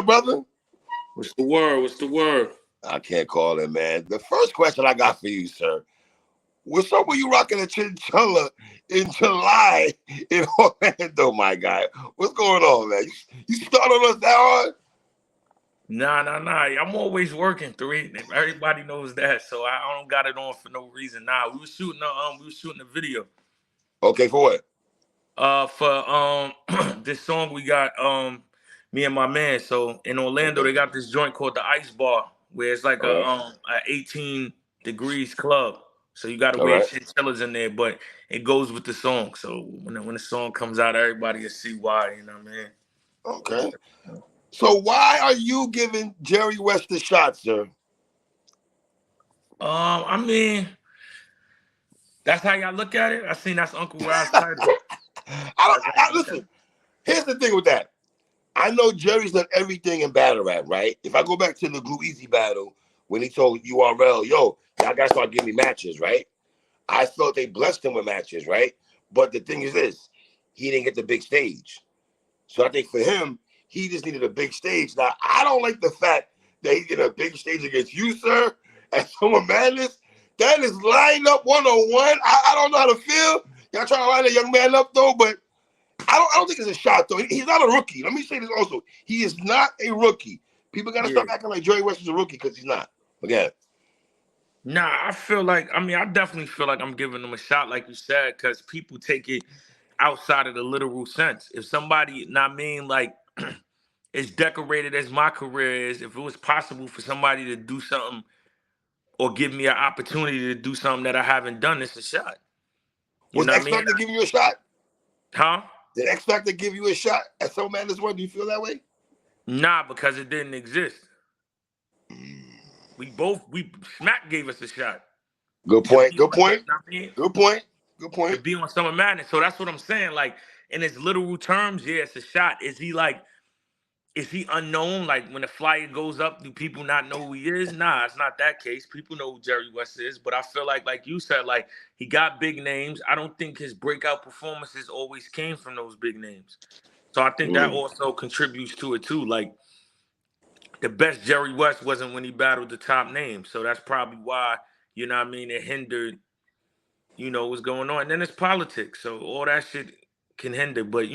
brother? What's the word? What's the word? I can't call it, man. The first question I got for you, sir. What's up with you rocking a chinchilla in July in Orlando, my guy? What's going on, man? You start on us that hard? Nah. I'm always working, three. Everybody knows that, so I don't got it on for no reason. Nah, we was shooting a video. Okay, for what? For this song we got me and my man. So in Orlando they got this joint called the Ice Bar, where it's like a 18 degrees club. So you gotta wear chinchillas in there, but it goes with the song. So when the song comes out, everybody will see why, you know what I mean? Okay. So why are you giving Jerry West the shot, sir? I mean, that's how y'all look at it. I seen that's Uncle Rod's title. Listen, here's the thing with that. I know Jerry's done everything in battle rap, right? If I go back to the Glue Easy battle, when he told URL, yo, y'all gotta start giving me matches, right? I thought they blessed him with matches, right? But the thing is this, he didn't get the big stage. So I think for him, he just needed a big stage. Now, I don't like the fact that he did a big stage against you, sir, at Summer Madness. That is line up 101. I don't know how to feel. Y'all trying to line a young man up, though, but I don't think it's a shot, though. He's not a rookie. Let me say this also. He is not a rookie. People got to stop acting like Jerry West is a rookie because he's not. Again. Nah, I definitely feel like I'm giving him a shot, like you said, because people take it outside of the literal sense. If somebody, like as decorated as my career is, if it was possible for somebody to do something or give me an opportunity to do something that I haven't done, it's a shot. Was X Factor giving you a shot? Huh? Did X Factor give you a shot at Soul Madness 1? Do you feel that way? Nah, because it didn't exist. Smack gave us a shot. Good point. To be on Summer Madness. So that's what I'm saying. Like, in its literal terms, yeah, it's a shot. Is he unknown? Like, when the flyer goes up, do people not know who he is? Nah, it's not that case. People know who Jerry West is. But I feel like you said, like, he got big names. I don't think his breakout performances always came from those big names. So I think that also contributes to it, too. Like, the best Jerry West wasn't when he battled the top names. So that's probably why, you know what I mean, it hindered, what's going on. And then it's politics. So all that shit can hinder. But,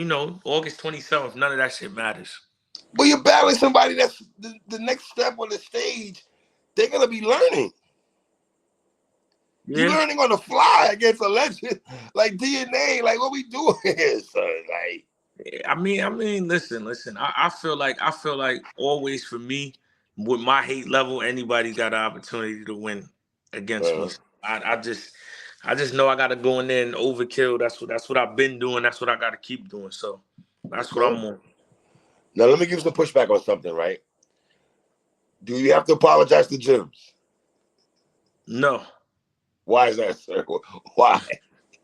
August 27th, none of that shit matters. But you're battling somebody that's the next step on the stage. They're going to be learning. Yeah. You're learning on the fly against a legend like DNA. Like, what we doing here, son? Like, I mean, listen. I feel like always for me, with my hate level, anybody got an opportunity to win against me. I just know I got to go in there and overkill. That's what I've been doing. That's what I got to keep doing. So that's what I'm on. Now let me give you some pushback on something, right? Do you have to apologize to Jims? No. Why is that, sir? Why?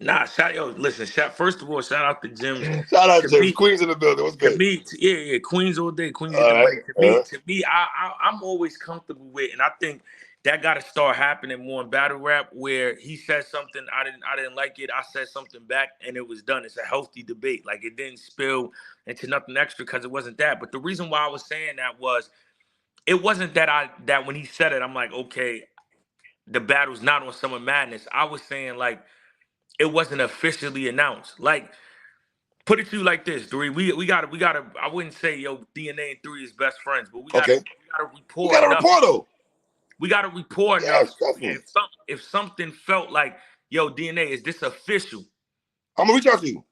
Nah, first of all, shout out to Jims. Shout out to Jims. Queens in the building. What's good? To me, yeah, Queens all day. Queens all day. To me, I'm always comfortable with, and I think that got to start happening more in battle rap, where he said something, I didn't like it, I said something back, and it was done. It's a healthy debate. Like, it didn't spill into nothing extra because it wasn't that. But the reason why I was saying that was, it wasn't that when he said it, I'm like, okay, the battle's not on Summer Madness. I was saying, like, it wasn't officially announced. Like, put it to you like this, Dre. We gotta. I wouldn't say DNA and 3 is best friends, but we gotta report. We gotta report though. We gotta report enough. If something felt like, DNA, is this official? I'm gonna reach out to you.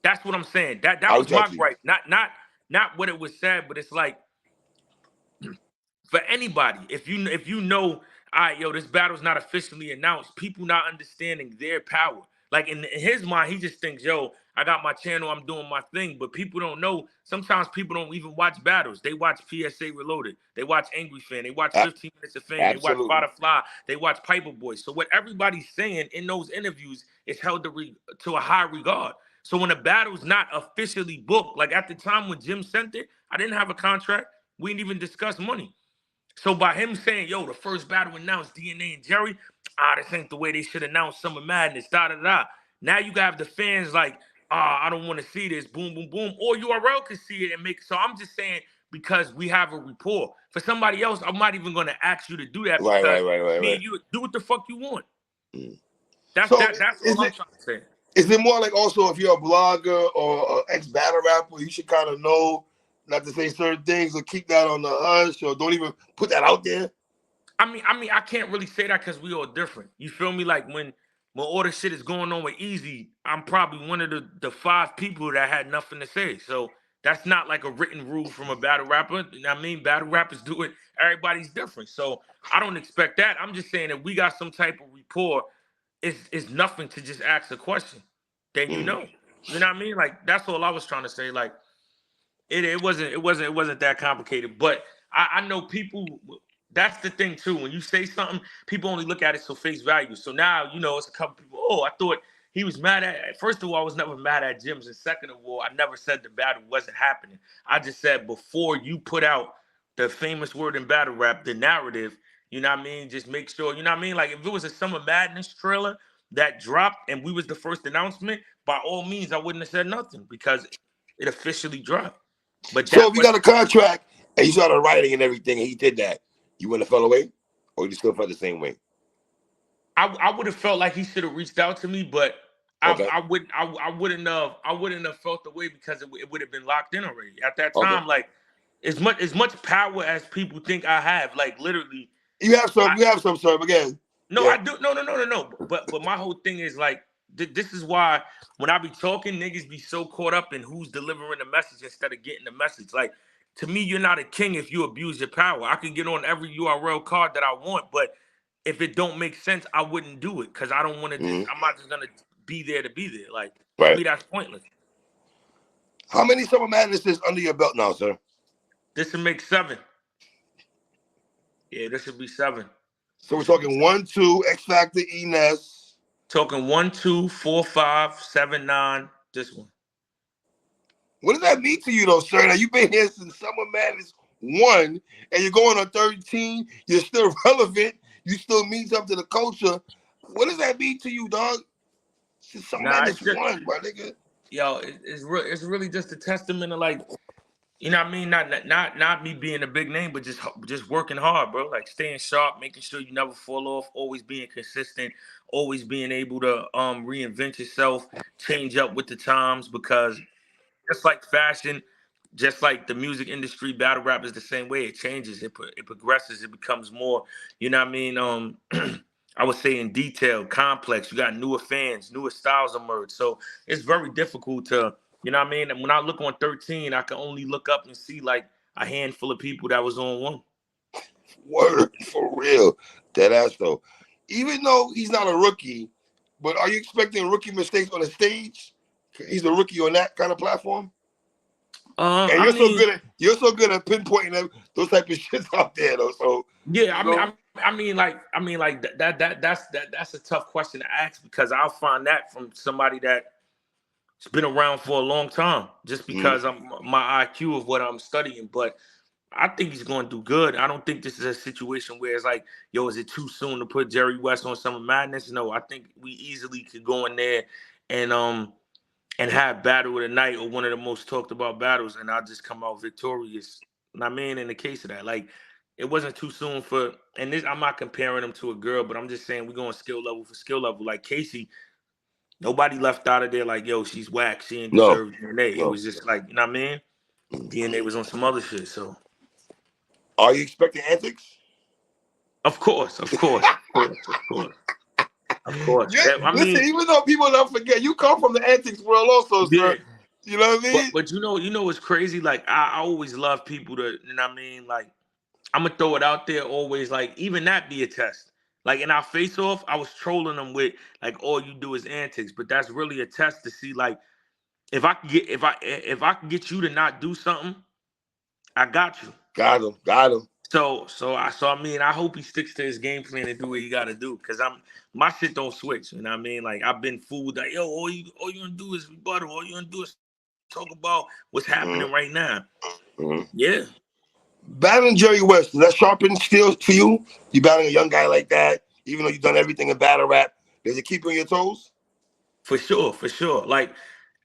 That's what I'm saying. That was my gripe. Not what it was said, but it's like, for anybody, if you know, all right, this battle's not officially announced, people not understanding their power. Like, in his mind, he just thinks, I got my channel, I'm doing my thing. But people don't know, sometimes people don't even watch battles. They watch PSA Reloaded. They watch Angry Fan. They watch 15 Minutes of Fame. Absolutely. They watch Spotify. They watch Piper Boy. So what everybody's saying in those interviews is held to a high regard. So when a battle's not officially booked, like at the time when Jim sent it, I didn't have a contract. We didn't even discuss money. So by him saying, the first battle announced DNA and Jerry, this ain't the way they should announce Summer Madness, da-da-da. Now you got the fans like, I don't want to see this, boom, boom, boom. Or URL can see it and make. So I'm just saying, because we have a rapport. For somebody else, I'm not even going to ask you to do that Right, because right. and you do what the fuck you want. That's all I'm trying to say. Is it more like also if you're a blogger or an ex-battle rapper, you should kind of know not to say certain things or keep that on the hush or don't even put that out there? I mean, I can't really say that because we all different. You feel me? Like when all the shit is going on with Easy, I'm probably one of the 5 people that had nothing to say. So that's not like a written rule from a battle rapper. You know what I mean? Battle rappers do it. Everybody's different. So I don't expect that. I'm just saying that we got some type of rapport. It's nothing to just ask a question. Then you know. You know what I mean? Like that's all I was trying to say. Like it wasn't that complicated. But I know people. That's the thing too. When you say something, people only look at it so face value. So now it's a couple people. Oh, I thought he was mad at. First of all, I was never mad at Jim's, and second of all, I never said the battle wasn't happening. I just said before you put out the famous word in battle rap, the narrative. You know what I mean? Just make sure. You know what I mean? Like if it was a Summer Madness trailer that dropped and we was the first announcement, by all means, I wouldn't have said nothing because it officially dropped. But so if you got a contract and you started writing and everything, and he did that, you wouldn't have felt away, or you still felt the same way? I would have felt like he should have reached out to me, but I wouldn't have felt the way because it would have been locked in already at that time. Like as much power as people think I have, like literally. You have some, sir. Again. No, yeah. I do. No. But my whole thing is like this is why when I be talking, niggas be so caught up in who's delivering the message instead of getting the message. Like to me, you're not a king if you abuse your power. I can get on every URL card that I want, but if it don't make sense, I wouldn't do it because I don't want to. I'm not just gonna be there to be there. Like to me, that's pointless. How many Summer Madnesses under your belt now, sir? This would make 7. Yeah, this should be 7. So we're talking 1, 2, X Factor, Enes. Talking 1, 2, 4, 5, 7, 9. This one. What does that mean to you, though, sir? Now you've been here since Summer Madness 1, and you're going on 13. You're still relevant. You still mean something to the culture. What does that mean to you, dog? Since Summer Madness 1, my nigga. Yo, it's really just a testament of like, you know what I mean? Not me being a big name, but just working hard, bro. Like staying sharp, making sure you never fall off, always being consistent, always being able to reinvent yourself, change up with the times, because just like fashion, just like the music industry, battle rap is the same way. It changes, it progresses, it becomes more, you know what I mean? I would say in detail, complex. You got newer fans, newer styles emerge. So it's very difficult to, you know what I mean? And when I look on 13, I can only look up and see like a handful of people that was on 1. Word, for real. Dead ass though. Even though he's not a rookie, but are you expecting rookie mistakes on the stage? He's a rookie on that kind of platform. And you're so good at pinpointing them, those type of shits out there though. So yeah, I mean, that's a tough question to ask because I'll find that from somebody that's been around for a long time, just because my IQ of what I'm studying. But I think he's going to do good. I don't think this is a situation where it's like, yo, is it too soon to put Jerry Wess on Summer Madness? No, I think we easily could go in there and have battle of the night or one of the most talked about battles, and I'll just come out victorious. And I mean, in the case of that, like, it wasn't too soon for, and this, I'm not comparing him to a girl, but I'm just saying we're going skill level for skill level. Like Casey, nobody left out of there like, yo, she's whack. She ain't deserve DNA. It was just like, you know what I mean? DNA was on some other shit, so. Are you expecting antics? Of course. Yeah, listen, even though people don't forget, you come from the antics world also, sir. You know what I mean? But you know what's crazy? Like I always love people to, you know what I mean? Like I'm gonna throw it out there always, like even that be a test. Like in our face off, I was trolling them with like all you do is antics, but that's really a test to see like if I can get you to not do something, I got you. Got him. So I mean, I hope he sticks to his game plan and do what he got to do, because my shit don't switch. You know what I mean? Like I've been fooled. Like, yo, all you gonna do is rebuttal. All you gonna do is talk about what's happening right now. Yeah. Battling Jerry Wess, does that sharpen skills for you? You battling a young guy like that, even though you've done everything in battle rap, does it keep you on your toes? For sure. Like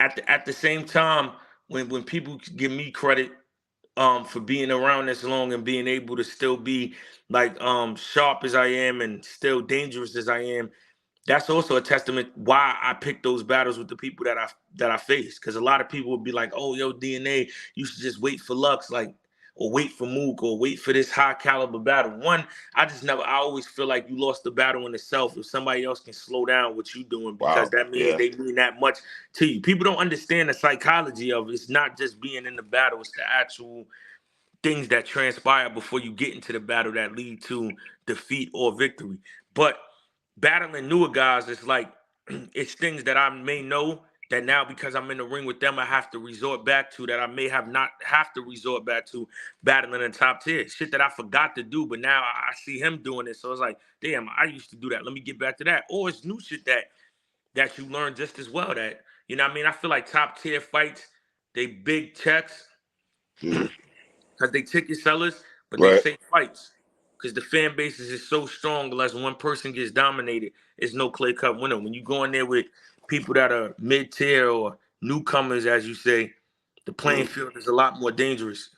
at the same time, when people give me credit, for being around this long and being able to still be like sharp as I am and still dangerous as I am. That's also a testament why I picked those battles with the people that I faced. Because a lot of people would be like, "Oh, yo, DNA, you should just wait for Lux, like, or wait for Mook, or wait for this high caliber battle." One, I always feel like you lost the battle in itself if somebody else can slow down what you doing, because that means they mean that much to you. People don't understand the psychology of it. It's not just being in the battle; it's the actual things that transpire before you get into the battle that lead to defeat or victory. But battling newer guys, it's like it's things that I may know that now because I'm in the ring with them, I have to resort back to that I may have not have to resort back to battling in top tier. Shit that I forgot to do, but now I see him doing it. So it's like, damn, I used to do that. Let me get back to that. Or it's new shit that you learn just as well. That, you know what I mean? I feel like top tier fights, they big checks because they ticket sellers, but they say fights. Because the fan bases is so strong, unless one person gets dominated, it's no clear cut winner. When you go in there with people that are mid tier or newcomers, as you say, the playing field is a lot more dangerous.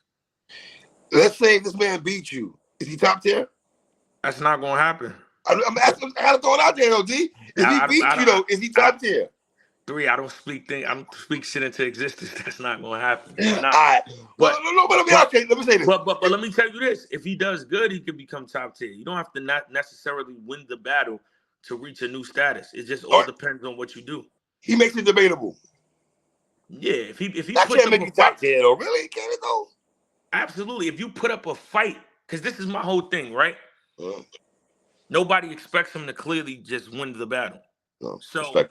Let's say this man beat you. Is he top tier? That's not gonna happen. I'm asking, I gotta throw it out there, though, D. If he beat you, though, is he top tier? I don't speak shit into existence. That's not gonna happen. It's not. All right. But let me say this. But let me tell you this: if he does good, he could become top tier. You don't have to not necessarily win the battle to reach a new status. It just all depends on what you do. He makes it debatable. Yeah, if he that puts can't make you top tier, though. Really, can it though? Absolutely. If you put up a fight, because this is my whole thing, right? Nobody expects him to clearly just win the battle. So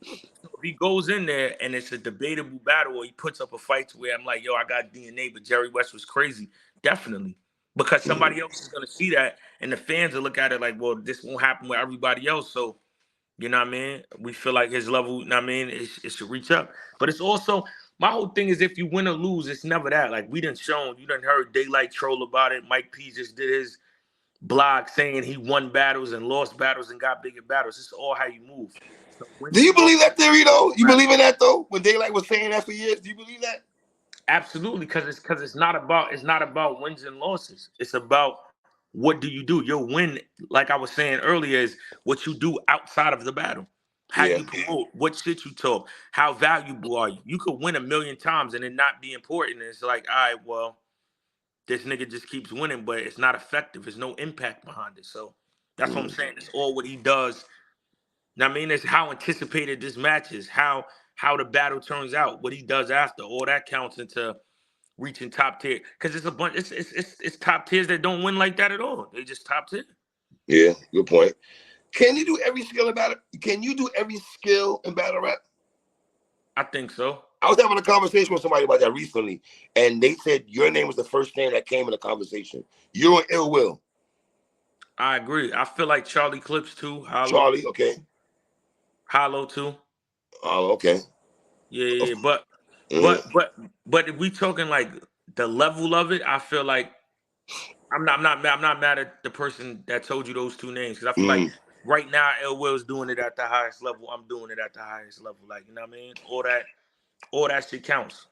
if he goes in there and it's a debatable battle, or he puts up a fight to where I'm like, yo, I got DNA, but Jerry West was crazy, definitely. Because somebody else is going to see that, and the fans will look at it like, well, this won't happen with everybody else. So, you know what I mean? We feel like his level, you know what I mean, it should reach up. But it's also, my whole thing is if you win or lose, it's never that. Like, we done shown, you done heard Daylight troll about it. Mike P just did his blog saying he won battles and lost battles and got bigger battles. It's all how you move. So do you believe that theory, though? You believe in that, though? When Daylight was saying that for years, do you believe that? Absolutely, because it's not about wins and losses. It's about what do you do. Your win, like I was saying earlier, is what you do outside of the battle. How you promote, what shit you talk, how valuable are you? You could win 1,000,000 times and it not be important. It's like, all right, well, this nigga just keeps winning, but it's not effective. There's no impact behind it. So that's what I'm saying. It's all what he does. I mean, it's how anticipated this match is, how the battle turns out, what he does after. All that counts into reaching top tier. Because it's a bunch, it's top tiers that don't win like that at all. They just top tier. Yeah, good point. Can you do every skill in battle? Can you do every skill in battle rap? I think so. I was having a conversation with somebody about that recently, and they said your name was the first name that came in the conversation. You're an Ill Will. I agree. I feel like Charlie Clips too. Hollow. Charlie, okay. Hollow too. Oh, okay. Yeah. But if we talking like the level of it, I feel like I'm not mad at the person that told you those two names, because I feel like right now Ill Will's doing it at the highest level. I'm doing it at the highest level. Like, you know what I mean? All that shit counts.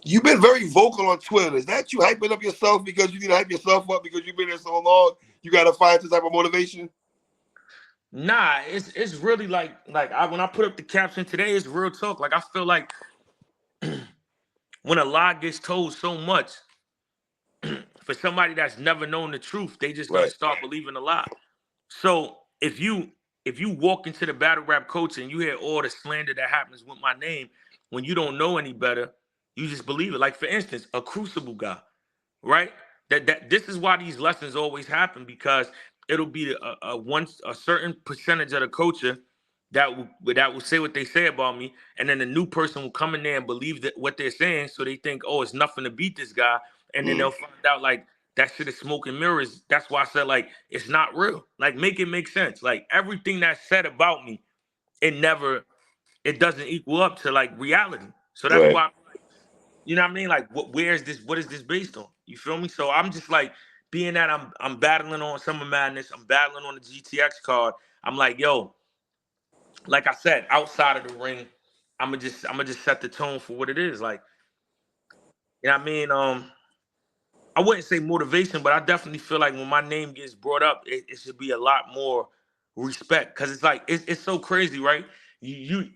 You've been very vocal on Twitter. Is that you hyping up yourself because you need to hype yourself up because you've been there so long? You got to find some type of motivation? Nah, it's really like when I put up the caption today, it's real talk. Like, I feel like when a lie gets told so much, for somebody that's never known the truth, they just gonna start believing a lie. So if you walk into the battle rap culture and you hear all the slander that happens with my name, when you don't know any better, you just believe it. Like, for instance, a Crucible guy, right? That this is why these lessons always happen, because it'll be a certain percentage of the culture that will say what they say about me, and then a new person will come in there and believe that what they're saying, so they think, oh, it's nothing to beat this guy, and then they'll find out like that shit is smoke and mirrors. That's why I said, like, it's not real. Like, make it make sense. Like, everything that's said about me, it doesn't equal up to like reality. So that's why, you know what I mean? Like, what is this based on? You feel me? So I'm just like, being that I'm battling on Summer Madness, I'm battling on the GTX card. I'm like, yo, like I said, outside of the ring, I'm gonna just set the tone for what it is. Like, you know what I mean? I wouldn't say motivation, but I definitely feel like when my name gets brought up, it should be a lot more respect. Cause it's like it's so crazy, right? You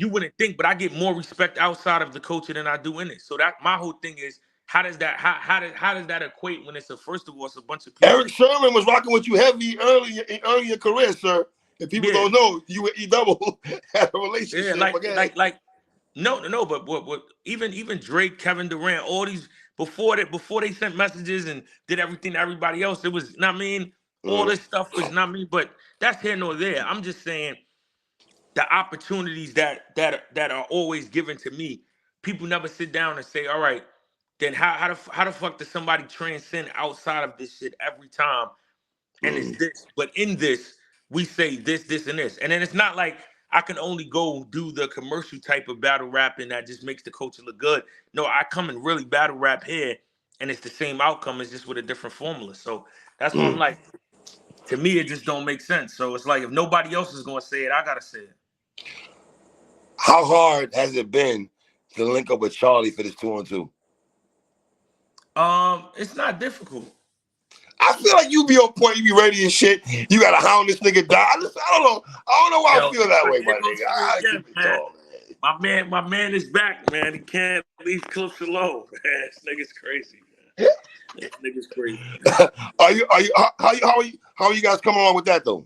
wouldn't think, but I get more respect outside of the culture than I do in it. So that my whole thing is, how does that equate when it's first of all, it's a bunch of people. Eric Sherman was rocking with you heavy early in your career, sir. If people don't know, you and E-Double had a relationship. Yeah, no, but what even Drake, Kevin Durant, all these before they sent messages and did everything to everybody else, it was not mean. All this stuff was not me, but that's here nor there. I'm just saying the opportunities that are always given to me. People never sit down and say, all right, then how the fuck does somebody transcend outside of this shit every time? And it's this, but in this, we say this, and this. And then it's not like I can only go do the commercial type of battle rapping that just makes the culture look good. No, I come and really battle rap here, and it's the same outcome, it's just with a different formula. So that's why I'm like, to me, it just don't make sense. So it's like, if nobody else is gonna say it, I gotta say it. How hard has it been to link up with Charlie for this 2-on-2? It's not difficult. I feel like you be on point, you be ready and shit. You gotta hound this nigga down. I don't know why I feel that way, my nigga. My man is back, man. He can't leave Clips alone, man. This nigga's crazy, man. This nigga's crazy. How are you guys coming on with that though?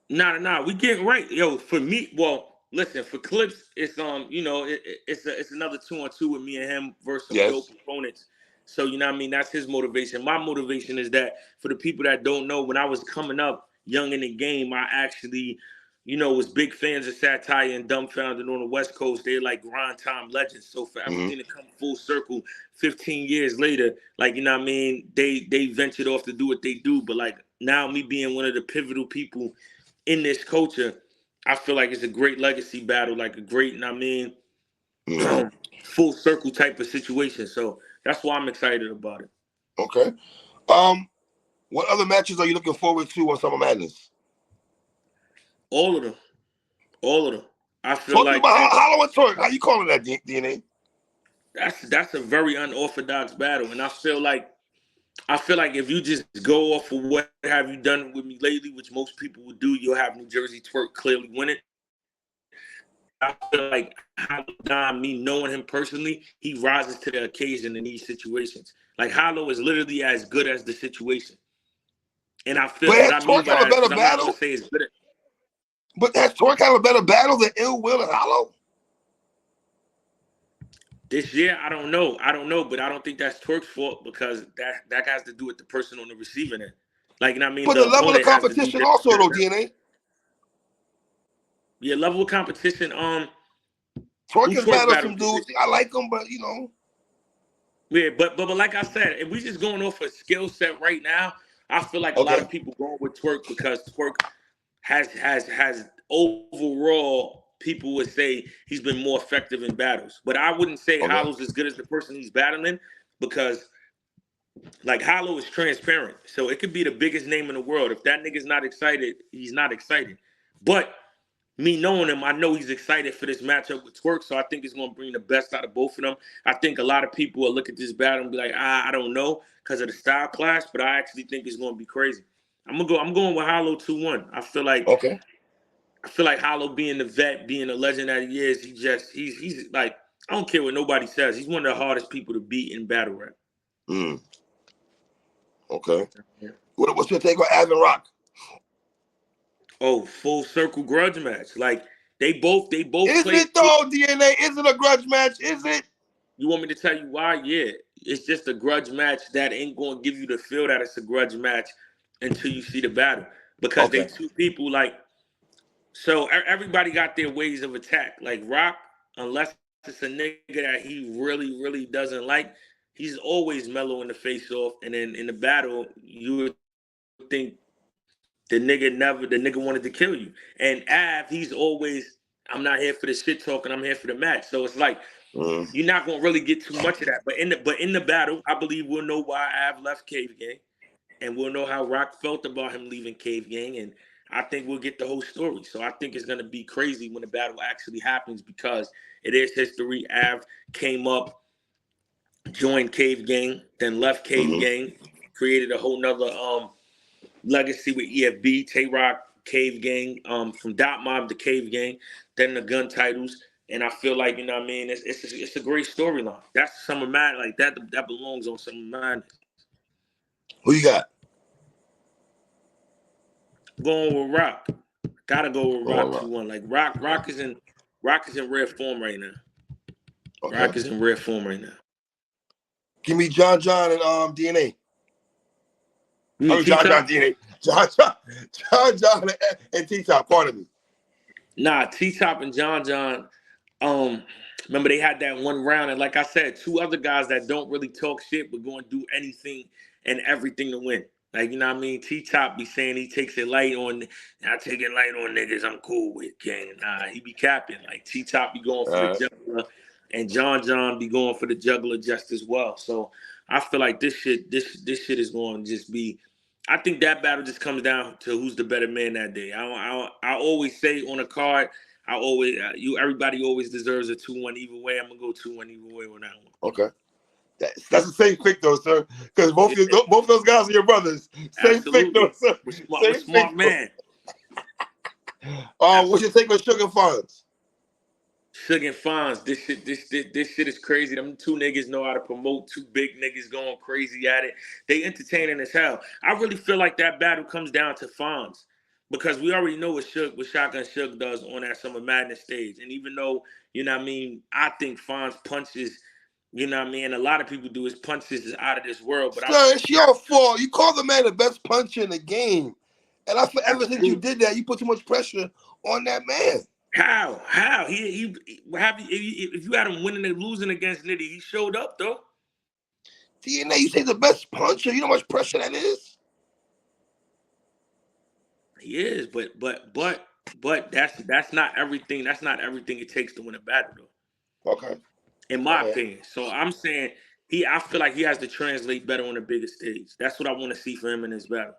Nah. We getting right, yo. For me, well, listen. For Clips, it's it's another 2-on-2 with me and him versus some dope opponents. So you know what I mean. That's his motivation. My motivation is that for the people that don't know, when I was coming up young in the game, I actually, was big fans of Satire and Dumbfounded on the West Coast. They're like grind time legends. So for everything to come full circle 15 years later, like, you know what I mean, they ventured off to do what they do. But like now, me being one of the pivotal people in this culture, I feel like it's a great legacy battle, like a great, full circle type of situation. So that's why I'm excited about it. Okay. What other matches are you looking forward to on Summer Madness? All of them. I feel Talk like about Hollow and Twerk. How you calling that, DNA? That's a very unorthodox battle, and I feel like if you just go off of what have you done with me lately, which most people would do, you'll have New Jersey Twerk clearly win it. I feel like Don, me knowing him personally, he rises to the occasion in these situations. Like Hollow is literally as good as the situation. And I feel what I mean by that is I'm not gonna say it's good. But has Twerk have a better battle than Ill Will and Hollow? This year, I don't know, but I don't think that's Twerk's fault because that has to do with the person on the receiving end. Like, you know what I mean? But the level of competition also, though, DNA. Yeah, level of competition. Twerk has battled some dudes. I like them, but Yeah, but like I said, if we just going off a skill set right now, I feel like a lot of people going with Twerk because Twerk has overall, people would say he's been more effective in battles. But I wouldn't say Hollow's as good as the person he's battling because, like, Hollow is transparent. So it could be the biggest name in the world. If that nigga's not excited, he's not excited. But me knowing him, I know he's excited for this matchup with Twerk, so I think it's going to bring the best out of both of them. I think a lot of people will look at this battle and be like, I don't know because of the style clash, but I actually think it's going to be crazy. I'm going with Hollow 2-1. I feel like Hollow being the vet, being the legend that he is, he's like, I don't care what nobody says. He's one of the hardest people to beat in battle rap. Okay. What's your take on Avin Rock? Oh, full circle grudge match. Like they both. Is it though, DNA? Is it a grudge match? Is it? You want me to tell you why? Yeah, it's just a grudge match that ain't gonna give you the feel that it's a grudge match until you see the battle because they two people like. So everybody got their ways of attack. Like Rock, unless it's a nigga that he really, really doesn't like, he's always mellow in the face off. And then in the battle, you would think the nigga wanted to kill you. And Av, he's always, I'm not here for the shit talking, I'm here for the match. So it's like you're not gonna really get too much of that. But in the battle, I believe we'll know why Av left Cave Gang, and we'll know how Rock felt about him leaving Cave Gang, and I think we'll get the whole story. So I think it's gonna be crazy when the battle actually happens because it is history. Av came up joined Cave Gang, then left Cave Gang, created a whole nother legacy with EFB, Tay Rock, Cave Gang, from Dot Mob to Cave Gang, then the gun titles. And I feel like, you know what I mean, it's a great storyline. That's Summer Madness, like that belongs on Summer Madness. Who you got? Going with Rock. Gotta go with Rock 2-1. Like Rock is in rare form right now. Okay. Rock is in rare form right now. Give me John and DNA. John DNA. John and T-Top, pardon me. Nah, T-Top and John. Remember they had that one round, and like I said, two other guys that don't really talk shit but going to do anything and everything to win. Like, you know what I mean? T-Top be saying he takes it light on, I take it light on niggas I'm cool with, gang. Nah, he be capping. Like, T-Top be going for the juggler, and John be going for the juggler just as well. So I feel like this shit is going to just be, I think that battle just comes down to who's the better man that day. I always say on a card, everybody always deserves a 2-1 either way. I'm gonna go 2-1 either way on that one. Okay, that's the same pick though, sir. Because both of those guys are your brothers. Same pick though, sir. We're smart man. What's your take on Sugar Fonz? Sugar and Fonz, this shit is crazy. Them two niggas know how to promote. Two big niggas going crazy at it. They entertaining as hell. I really feel like that battle comes down to Fonz. Because we already know what Shotgun Suge does on that Summer Madness stage. And even though, you know what I mean, I think Fonz punches, you know what I mean, a lot of people do, his punches is out of this world. But it's your fault. You call the man the best puncher in the game. And I feel ever since you did that, you put too much pressure on that man. How? If you had him winning and losing against Nitty, he showed up, though. DNA, you say the best puncher? You know how much pressure that is? He is, but that's not everything. That's not everything it takes to win a battle, though. Okay. In my opinion. So I'm saying I feel like he has to translate better on the bigger stage. That's what I want to see for him in this battle.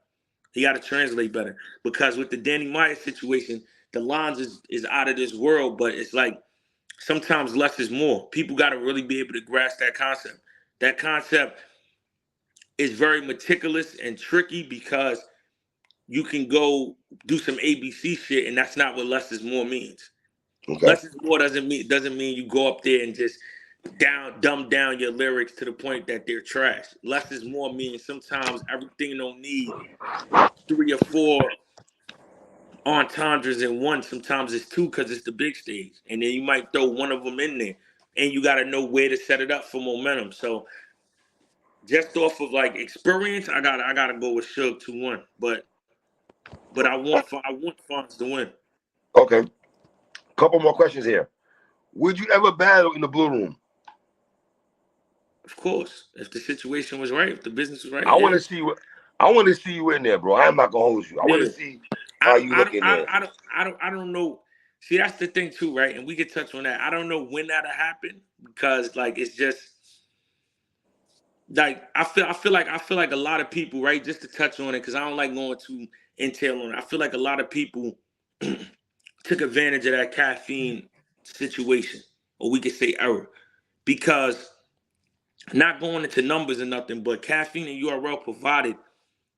He got to translate better. Because with the Danny Myers situation, the lines is out of this world, but it's like sometimes less is more. People got to really be able to grasp that concept. That concept is very meticulous and tricky because you can go do some ABC shit, and that's not what less is more means. Okay. Less is more doesn't mean you go up there and just dumb down your lyrics to the point that they're trash. Less is more means sometimes everything don't need 3 or 4 entendres in one. Sometimes it's 2 because it's the big stage, and then you might throw one of them in there, and you got to know where to set it up for momentum. So just off of like experience, I gotta go with Suge 2-1, but I want Fonz to win. Okay. Couple more questions here. Would you ever battle in the Blue Room? Of course. If the situation was right, if the business was right. I want to see you in there, bro. I'm not gonna hold you. I want to see how you look in there. I don't know. See, that's the thing too, right? And we could touch on that. I don't know when that'll happen because like it's just like I feel like a lot of people, right? Just to touch on it, because I don't like going to entail on it. I feel like a lot of people took advantage of that caffeine situation, or we could say error, because not going into numbers or nothing, but caffeine and URL provided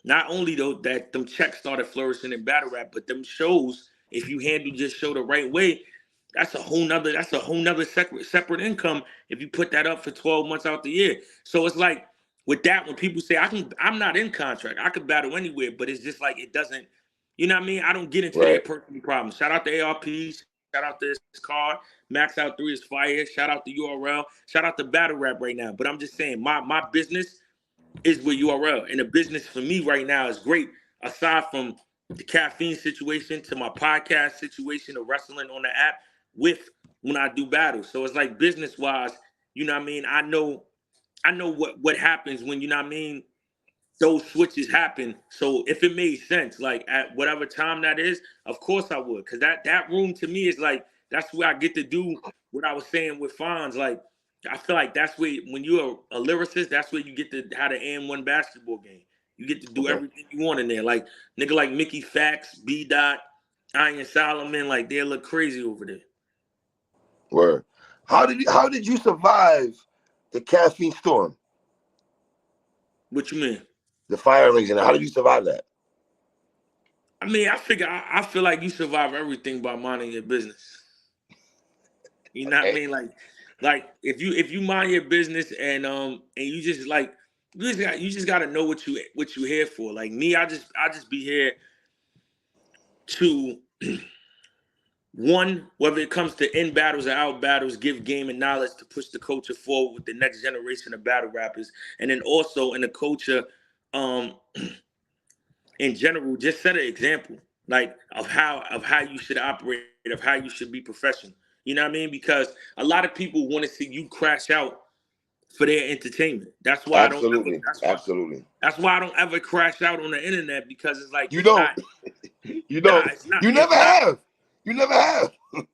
not only though that them checks started flourishing in battle rap, but them shows, if you handle just show the right way, that's a whole nother separate income if you put that up for 12 months out the year. So it's like with that, when people say I'm not in contract, I could battle anywhere, but it's just like it doesn't, you know what I mean? I don't get into their personal problems. Shout out to ARP, shout out to this card, Max Out 3 is fire, shout out to URL, shout out to battle rap right now. But I'm just saying my business is with URL, and the business for me right now is great. Aside from the caffeine situation, to my podcast situation, of wrestling on the app with when I do battles. So it's like business wise, you know what I mean? I know what happens when, you know what I mean, those switches happen. So if it made sense, like at whatever time that is, of course I would. Cause that room to me is like, that's where I get to do what I was saying with Fonz. Like, I feel like that's where, when you're a lyricist, that's where you get to have the AM1 basketball game. You get to do everything you want in there. Like, nigga like Mickey Fax, B. Dot, Iron Solomon, like, they look crazy over there. Word. How did you survive the caffeine storm. What you mean? The fire engine. How did you survive that? I mean, I feel like you survive everything by minding your business. You know what I mean? Like if you mind your business and you just like you just gotta know what you here for. Like me, I just be here to one, whether it comes to in battles or out battles, give game and knowledge to push the culture forward with the next generation of battle rappers, and then also in the culture, in general, just set an example like of how you should operate, of how you should be professional. You know what I mean? Because a lot of people want to see you crash out for their entertainment. That's why Absolutely. That's why I don't ever crash out on the internet, because it's like you don't. You don't. You never have. You never have.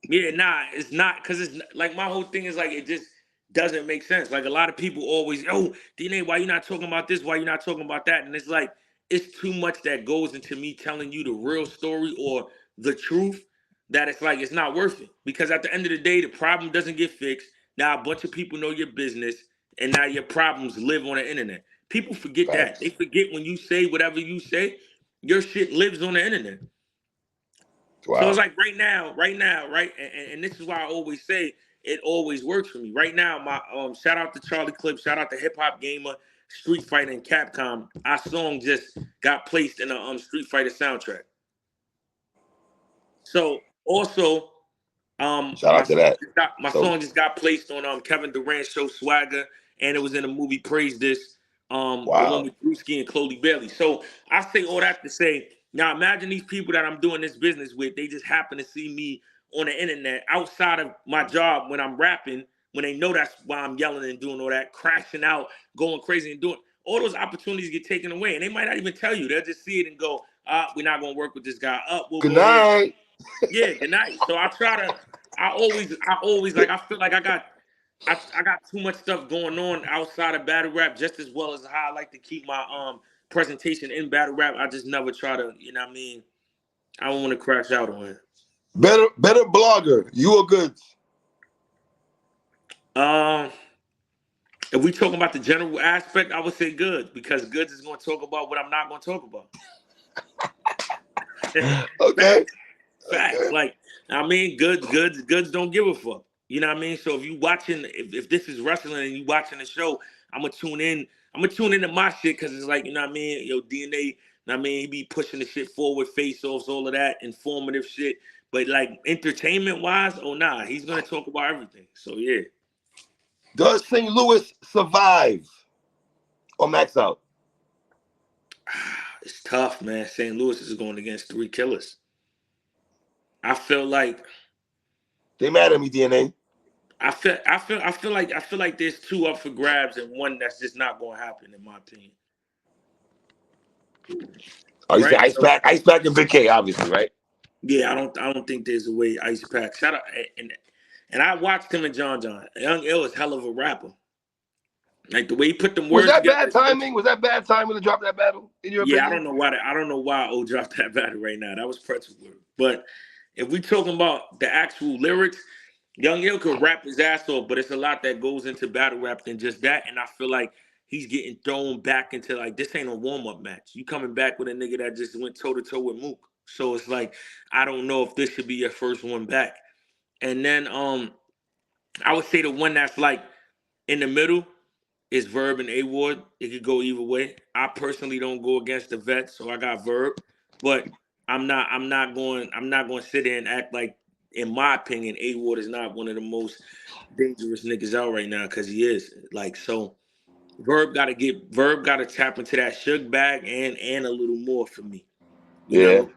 Yeah, nah, it's not, because it's like my whole thing is like it just doesn't make sense. Like a lot of people always, oh, DNA, why you not talking about this? Why you not talking about that? And it's like it's too much that goes into me telling you the real story or the truth, that it's like it's not worth it. Because at the end of the day, the problem doesn't get fixed. Now a bunch of people know your business, and now your problems live on the internet. People forget that. They forget when you say whatever you say, your shit lives on the internet. Wow. So it's like right now, and this is why I always say it always works for me. Right now, my shout out to Charlie Clip, shout out to Hip Hop Gamer, Street Fighter, and Capcom. Our song just got placed in a Street Fighter soundtrack. So also, shout out to that. My song just got placed on Kevin Durant's show Swagger, and it was in the movie Praise This, the one with Brewski and Chloe Bailey. So I say all that to say, now imagine these people that I'm doing this business with, they just happen to see me on the internet outside of my job when I'm rapping, when they know that's why I'm yelling and doing all that, crashing out, going crazy and doing all those opportunities get taken away. And they might not even tell you. They'll just see it and go, we're not going to work with this guy. Good night. Yeah, good night. So I always like, I feel like I got too much stuff going on outside of battle rap, just as well as how I like to keep my presentation in battle rap. I just never try to, you know what I mean? I don't want to crash out on it. Better blogger, you or Goods? If we talking about the general aspect, I would say Goods, because Goods is going to talk about what I'm not going to talk about. Okay. Facts. Like, I mean, Goods don't give a fuck. You know what I mean? So if you watching, if this is wrestling and you watching the show, I'm gonna tune in to my shit, because it's like, you know what I mean? Yo, DNA, you know what I mean? He be pushing the shit forward, face-offs, all of that, informative shit. But like entertainment-wise, oh nah, he's gonna talk about everything. So yeah. Does St. Louis survive or max out? It's tough, man. St. Louis is going against 3 killers. I feel like they mad at me, DNA. I feel like there's 2 up for grabs and 1 that's just not going to happen, in my opinion. Oh, you say Ice Pack and Big K, obviously, right? Yeah, I don't think there's a way Ice Pack. Shout out, and I watched him and John. Young Ill is hell of a rapper. Like the way he put them words together. Was that bad timing to drop that battle? In your opinion? I don't know why O dropped that battle right now. That was pretzel word. But if we talking about the actual lyrics, Young Ill could rap his ass off, but it's a lot that goes into battle rap than just that. And I feel like he's getting thrown back into, like, this ain't a warm-up match. You coming back with a nigga that just went toe-to-toe with Mook. So it's like, I don't know if this should be your first one back. And then I would say the one that's like in the middle is Verb and A-Ward. It could go either way. I personally don't go against the vets, so I got Verb. But I'm not going to sit there and act like, in my opinion, A-Ward is not one of the most dangerous niggas out right now, because he is. Like, so Verb got to tap into that Suge bag and a little more for me. You know?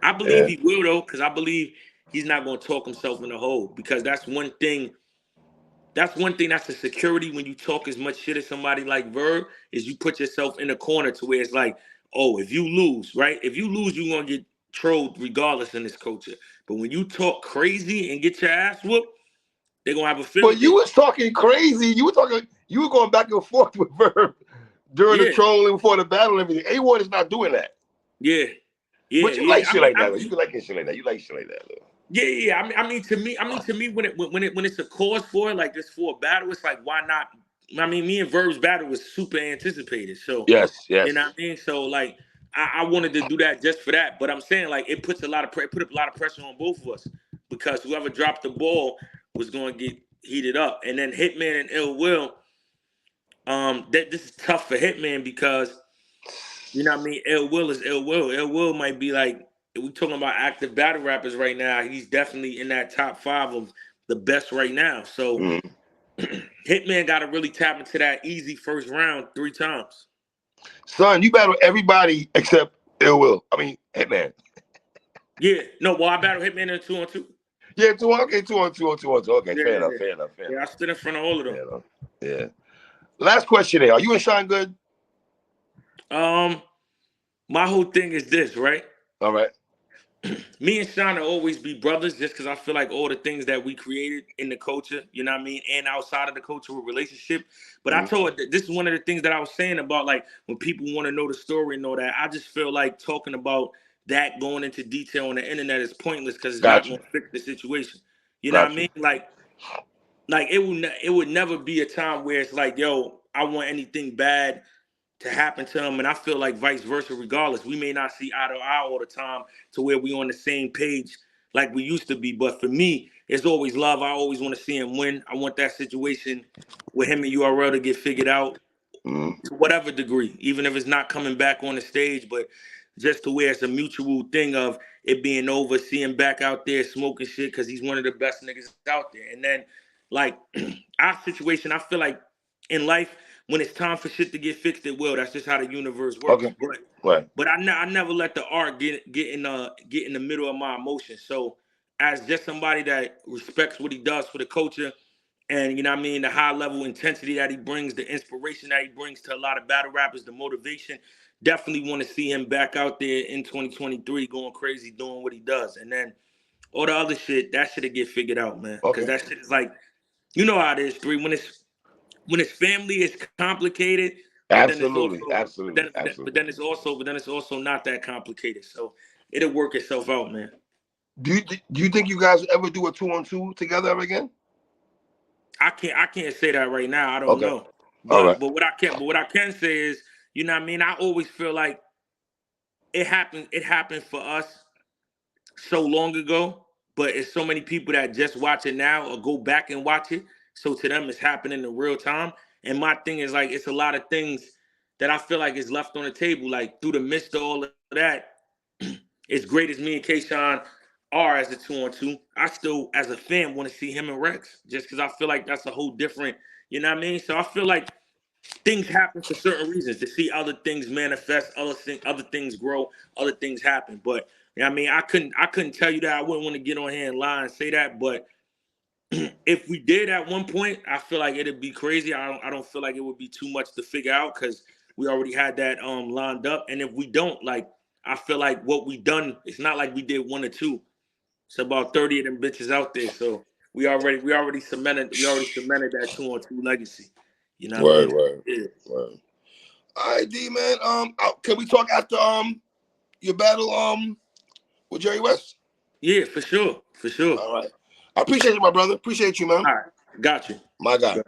I believe he will, though, because I believe he's not going to talk himself in the hole, because that's one thing that's a security when you talk as much shit as somebody like Verb, is you put yourself in a corner to where it's like, oh, if you lose, right? If you lose, you're going to get trolled regardless in this culture. But when you talk crazy and get your ass whooped, they're going to have a feeling. But you was talking crazy. You were going back and forth with Verb during the trolling before the battle and everything. A-Ward is not doing that. Yeah. But you like shit like that. You like shit like that. You like shit like that, though. Yeah. I mean, to me, when it's a cause for it, like this for a battle, it's like, why not I mean, me and Verb's battle was super anticipated. So yes. you know what I mean. So like, I wanted to do that just for that. But I'm saying like, it puts a lot of put up a lot of pressure on both of us because whoever dropped the ball was going to get heated up. And then Hitman and Ill Will, this is tough for Hitman because you know what I mean. Ill Will is Ill Will. Ill Will might be like, if we talking about active battle rappers right now, he's definitely in that top 5 of the best right now. So Hitman got to really tap into that easy first round 3 times. Son, you battle everybody except Ill Will. I mean, Hitman. Yeah, no, well, I battled Hitman in a 2-on-2. Yeah, 2 on 2 on 2 on 2 on 2. Okay, Yeah, fair enough, yeah. fair enough, fair Yeah, enough. I stood in front of all of them. Yeah. Last question here. Are you and Sean good? My whole thing is this, right? All right. Me and Sean will always be brothers just because I feel like all the things that we created in the culture, you know what I mean, and outside of the cultural relationship. But I told her that this is one of the things that I was saying about like when people want to know the story and all that. I just feel like talking about that going into detail on the internet is pointless because it's not going to fix the situation. You know what I mean? Like it would never be a time where it's like, yo, I want anything bad to happen to him, and I feel like vice versa. Regardless, we may not see eye to eye all the time to where we on the same page like we used to be. But for me, it's always love. I always want to see him win. I want that situation with him and URL to get figured out to whatever degree, even if it's not coming back on the stage, but just to where it's a mutual thing of it being over, see him back out there smoking shit because he's one of the best niggas out there. And then, like our situation, I feel like in life, when it's time for shit to get fixed, it will. That's just how the universe works. Okay. But I never let the art get in the middle of my emotions. So as just somebody that respects what he does for the culture, and you know what I mean, the high level intensity that he brings, the inspiration that he brings to a lot of battle rappers, the motivation, definitely want to see him back out there in 2023 going crazy, doing what he does. And then all the other shit, that shit will get figured out, man. Because that shit is like, you know how it is, 3. When it's family, it's complicated. But then it's also, but then it's also not that complicated. So it'll work itself out, man. Do you think you guys ever do a 2-on-2 together ever again? I can't say that right now. I don't know. But what I can say is, you know what I mean? I always feel like it happened for us so long ago, but it's so many people that just watch it now or go back and watch it. So to them, it's happening in real time. And my thing is like, it's a lot of things that I feel like is left on the table. Like through the midst of all of that, as great as me and Kayshawn are as a 2-on-2, I still, as a fan, want to see him and Rex just because I feel like that's a whole different, you know what I mean? So I feel like things happen for certain reasons to see other things manifest, other things grow, other things happen. But you know what I mean, I couldn't tell you that. I wouldn't want to get on here and lie and say that. But if we did at one point, I feel like it'd be crazy. I don't feel like it would be too much to figure out because we already had that lined up. And if we don't, like, I feel like what we done, it's not like we did 1 or 2. It's about 30 of them bitches out there. So we already cemented that 2-on-2 legacy. You know what I mean? Word. All right, D man. Can we talk after your battle with Jerry West? Yeah, for sure. All right. I appreciate you, my brother. Appreciate you, man. All right. Got you. My guy.